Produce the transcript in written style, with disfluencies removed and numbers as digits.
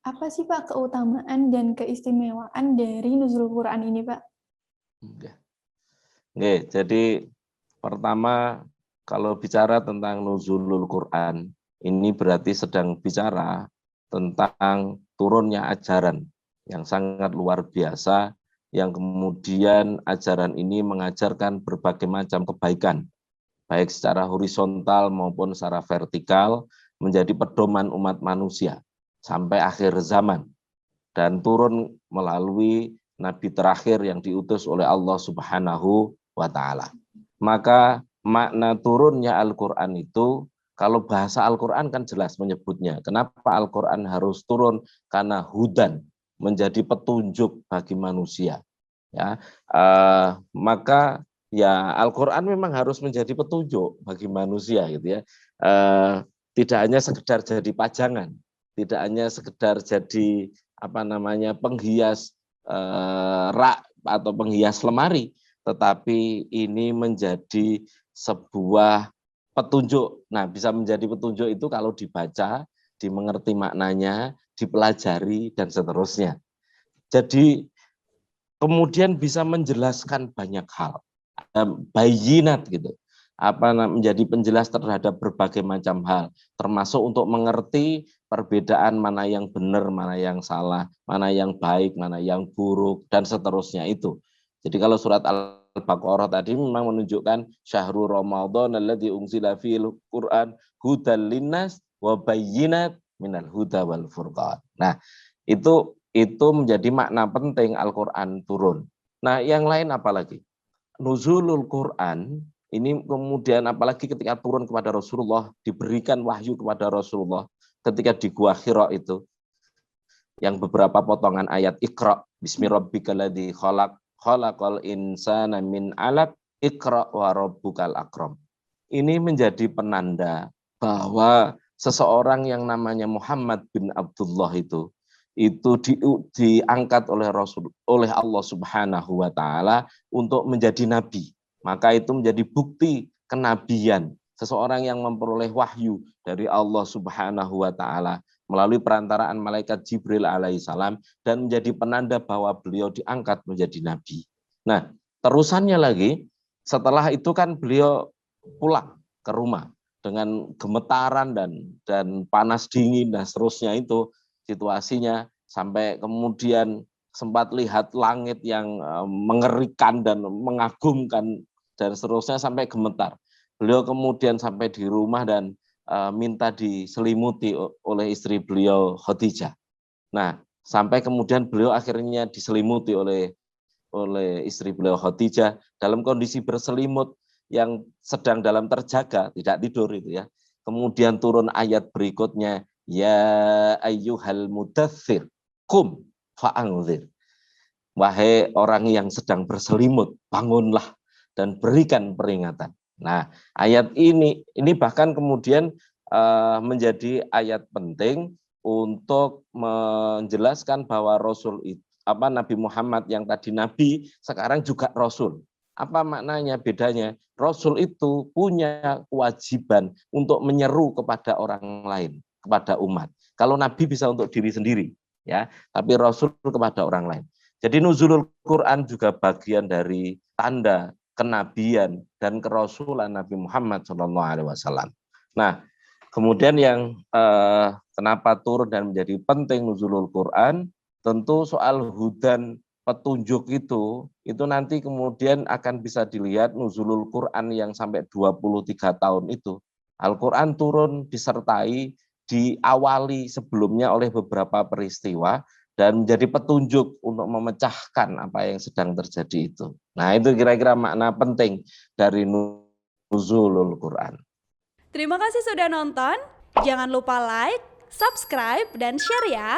Apa sih Pak keutamaan dan keistimewaan dari nuzul Quran ini Pak? Oke, jadi pertama kalau bicara tentang nuzulul Quran, ini berarti sedang bicara tentang turunnya ajaran yang sangat luar biasa, yang kemudian ajaran ini mengajarkan berbagai macam kebaikan, baik secara horizontal maupun secara vertikal, menjadi pedoman umat manusia sampai akhir zaman, dan turun melalui nabi terakhir yang diutus oleh Allah Subhanahu wa Ta'ala. Maka makna turunnya Al-Quran itu, kalau bahasa Al-Quran kan jelas menyebutnya. Kenapa Al-Quran harus turun? Karena hudan, menjadi petunjuk bagi manusia. Ya, maka ya Al-Quran memang harus menjadi petunjuk bagi manusia, gitu ya. Tidak hanya sekedar jadi pajangan, tidak hanya sekedar jadi penghias rak atau penghias lemari, tetapi ini menjadi sebuah petunjuk. Nah, bisa menjadi petunjuk itu kalau dibaca, dimengerti maknanya, dipelajari, dan seterusnya. Jadi kemudian bisa menjelaskan banyak hal, bayinat gitu, menjadi penjelas terhadap berbagai macam hal, termasuk untuk mengerti perbedaan mana yang benar, mana yang salah, mana yang baik, mana yang buruk, dan seterusnya itu. Jadi kalau surat Al-Baqarah tadi memang menunjukkan syahrul Ramadan alladzi unzila fil Qur'an hudal linnas wa bayyinat minal huda wal furqan. Nah, itu menjadi makna penting Al-Qur'an turun. Nah, yang lain apalagi? Nuzulul Quran ini kemudian apalagi ketika turun kepada Rasulullah, diberikan wahyu kepada Rasulullah ketika di Gua Hira itu, yang beberapa potongan ayat Iqra bismi rabbikal ladzi khalaq khalaqal insana min 'alaq Iqra wa rabbukal akram. Ini menjadi penanda bahwa seseorang yang namanya Muhammad bin Abdullah itu diangkat oleh Allah Subhanahu wa Ta'ala untuk menjadi nabi. Maka itu menjadi bukti kenabian seseorang yang memperoleh wahyu dari Allah Subhanahu wa Ta'ala melalui perantaraan malaikat Jibril alaihissalam, dan menjadi penanda bahwa beliau diangkat menjadi nabi. Nah, terusannya lagi, setelah itu kan beliau pulang ke rumah dengan gemetaran dan panas dingin dan seterusnya itu situasinya, sampai kemudian sempat lihat langit yang mengerikan dan mengagumkan dan seterusnya sampai gemetar. Beliau kemudian sampai di rumah dan minta diselimuti oleh istri beliau Khadijah. Nah, sampai kemudian beliau akhirnya diselimuti oleh istri beliau Khadijah dalam kondisi berselimut yang sedang dalam terjaga, tidak tidur itu ya. Kemudian turun ayat berikutnya, ya ayyuhal mudaththir qum fa'anzir. Wahai orang yang sedang berselimut, bangunlah dan berikan peringatan. Nah, ayat ini bahkan kemudian menjadi ayat penting untuk menjelaskan bahwa Nabi Muhammad yang tadi nabi sekarang juga rasul. Apa maknanya, bedanya? Rasul itu punya kewajiban untuk menyeru kepada orang lain, kepada umat. Kalau nabi bisa untuk diri sendiri, ya, tapi rasul kepada orang lain. Jadi nuzulul Quran juga bagian dari tanda kenabian dan kerasulan Nabi Muhammad SAW. Nah, kemudian yang kenapa turun dan menjadi penting nuzulul Quran, tentu soal hudan, petunjuk itu nanti kemudian akan bisa dilihat nuzulul Quran yang sampai 23 tahun itu. Al-Quran turun disertai, diawali sebelumnya oleh beberapa peristiwa, dan menjadi petunjuk untuk memecahkan apa yang sedang terjadi itu. Nah, itu kira-kira makna penting dari nuzulul Quran. Terima kasih sudah nonton. Jangan lupa like, subscribe, dan share ya.